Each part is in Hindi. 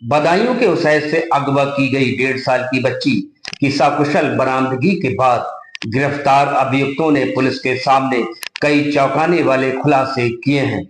बदायूं के उसैद से अगवा की गई 1.5 साल की बच्ची की सकुशल बरामदगी के बाद गिरफ्तार अभियुक्तों ने पुलिस के सामने कई चौंकाने वाले खुलासे किए हैं।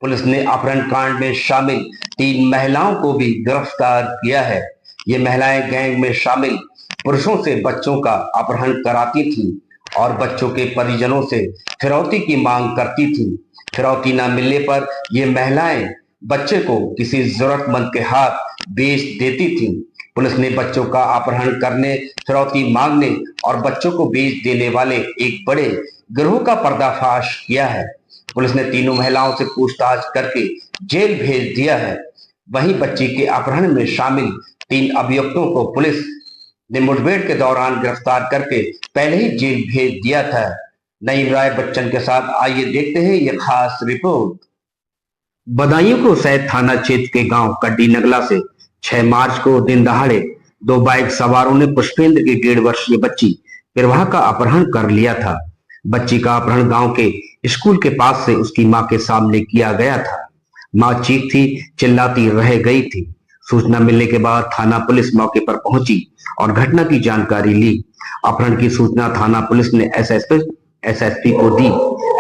पुलिस ने अपहरण कांड में शामिल 3 महिलाओं को भी गिरफ्तार किया है। ये महिलाएं गैंग में शामिल पुरुषों से बच्चों का अपहरण कराती थीं और बच्चों के परिजनों से फिरौती की मांग करती थीं। फिरौती न मिलने पर ये महिलाएं बच्चे को किसी जरूरतमंद के हाथ बेच देती थीं। पुलिस ने बच्चों का अपहरण करने, फिरौती मांगने और बच्चों को बेच देने वाले एक बड़े गिरोह का पर्दाफाश किया है। पुलिस ने तीनों महिलाओं से पूछताछ करके जेल भेज दिया है। वहीं बच्ची के अपहरण में शामिल 3 अभियुक्तों को पुलिस ने मुठभेड़ के दौरान गिरफ्तार करके पहले ही जेल भेज दिया था। नईम राय बच्चन के साथ आइए देखते हैं ये खास रिपोर्ट। बदायूं को सैद थाना क्षेत्र के गांव कड्डी नगला से 6 मार्च को दिन दहाड़े 2 बाइक सवारों ने पुष्पेंद्र की 1.5 वर्षीय बच्ची प्रवाह का अपहरण कर लिया था। बच्ची का अपहरण गांव के स्कूल के पास से उसकी मां के सामने किया गया था। मां चीखती चिल्लाती रह गई थी। सूचना मिलने के बाद थाना पुलिस मौके पर पहुंची और घटना की जानकारी ली। अपहरण की सूचना थाना पुलिस ने एसएसपी को दी।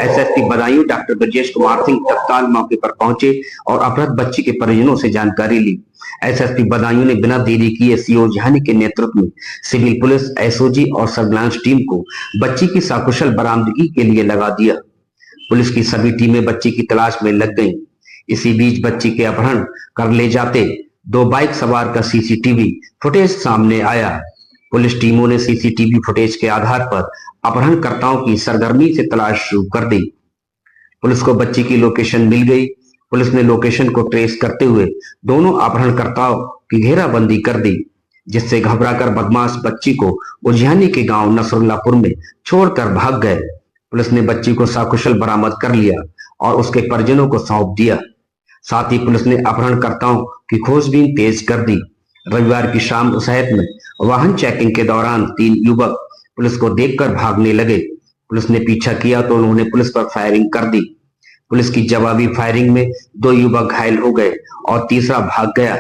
एसएसपी बदायूं डॉक्टर ब्रजेश कुमार सिंह तत्काल मौके पर पहुंचे और अपहृत बच्ची के परिजनों से जानकारी ली। एसएसपी बदायूं ने बिना देरी किए सीओ झानी के नेतृत्व में सिविल पुलिस, एसओजी और सर्विलांस टीम को बच्ची की सकुशल बरामदगी के लिए लगा दिया। पुलिस की सभी टीमें बच्ची की तलाश में लग गईं। इसी बीच बच्ची के अपहरण कर ले जाते 2 बाइक सवार का सीसीटीवी फुटेज सामने आया। पुलिस टीमों ने सीसीटीवी फुटेज के आधार पर अपहरणकर्ताओं की सरगर्मी से तलाश शुरू कर दी। पुलिस को बच्ची की लोकेशन मिल गई। पुलिस ने लोकेशन को ट्रेस करते हुए दोनों अपहरणकर्ताओं की घेराबंदी कर दी, जिससे घबराकर बदमाश बच्ची को उजियानी के गांव नसरुल्लापुर में छोड़कर भाग गए। पुलिस ने बच्ची को सकुशल बरामद कर लिया और उसके परिजनों को सौंप दिया। साथ ही पुलिस ने अपहरणकर्ताओं की खोजबीन तेज कर दी। रविवार की शाम उसैद में वाहन चेकिंग के दौरान 3 युवक पुलिस को देखकर भागने लगे। पुलिस ने पीछा किया तो उन्होंने पुलिस पर फायरिंग कर दी। पुलिस की जवाबी फायरिंग में 2 युवक घायल हो गए और तीसरा भाग गया।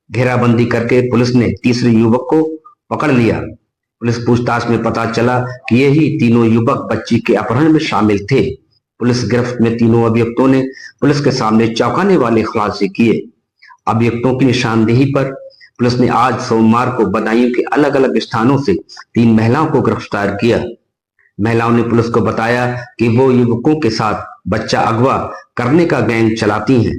घेराबंदी करके पुलिस ने तीसरे युवक को पकड़ लिया। पुलिस पूछताछ में पता चला कि यही तीनों युवक बच्ची के अपहरण में शामिल थे। पुलिस गिरफ्त में तीनों अभियुक्तों ने पुलिस के सामने चौंकाने वाले खुलासे किए। अभियुक्तों की निशानदेही पर पुलिस ने आज सोमवार को बदायूं के अलग अलग स्थानों से 3 महिलाओं को गिरफ्तार किया। महिलाओं ने पुलिस को बताया कि वो युवकों के साथ बच्चा अगवा करने का गैंग चलाती हैं।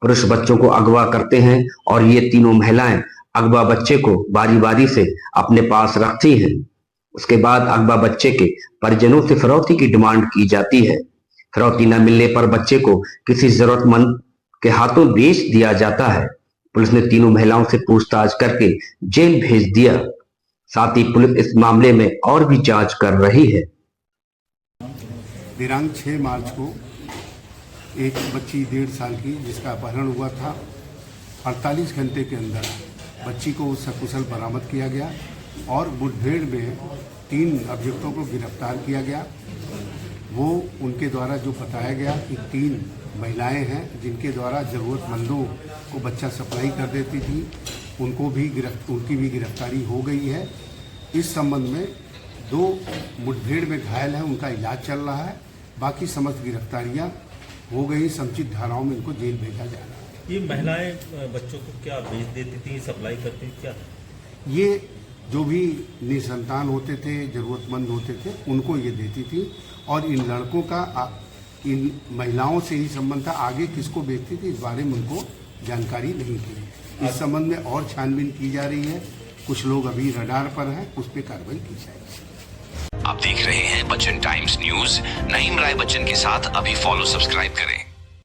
पुरुष बच्चों को अगवा करते हैं और ये तीनों महिलाएं अगवा बच्चे को बारी बारी से अपने पास रखती हैं। उसके बाद अगवा बच्चे के परिजनों से फिरौती की डिमांड की जाती है। फिरौती न मिलने पर बच्चे को किसी जरूरतमंद के हाथों बेच दिया जाता है। पुलिस ने तीनों महिलाओं से पूछताछ करके जेल भेज दिया। साथ ही पुलिस इस मामले में और भी जांच कर रही है। दिनांक 6 मार्च को एक बच्ची 1.5 साल की जिसका अपहरण हुआ था, 48 घंटे के अंदर बच्ची को सकुशल बरामद किया गया और मुठभेड़ में 3 अभियुक्तों को गिरफ्तार किया गया। वो उनके द्वारा जो बताया गया कि 3 महिलाएं हैं जिनके द्वारा ज़रूरतमंदों को बच्चा सप्लाई कर देती थी, उनकी भी गिरफ्तारी हो गई है। इस संबंध में 2 मुठभेड़ में घायल हैं, उनका इलाज चल रहा है। बाकी समस्त गिरफ्तारियां हो गई। समुचित धाराओं में इनको जेल भेजा जा रहा है। ये महिलाएं बच्चों को क्या बेच देती थी, सप्लाई करती थी क्या? ये जो भी निसंतान होते थे, ज़रूरतमंद होते थे, उनको ये देती थी और इन लड़कों का इन महिलाओं से ही संबंध था। आगे किसको बेचती थी इस बारे में उनको जानकारी नहीं थी। इस संबंध में और छानबीन की जा रही है। कुछ लोग अभी रडार पर हैं, उस पर कार्रवाई की जाएगी। आप देख रहे हैं बच्चन टाइम्स न्यूज। नईम राय बच्चन के साथ अभी फॉलो सब्सक्राइब करें।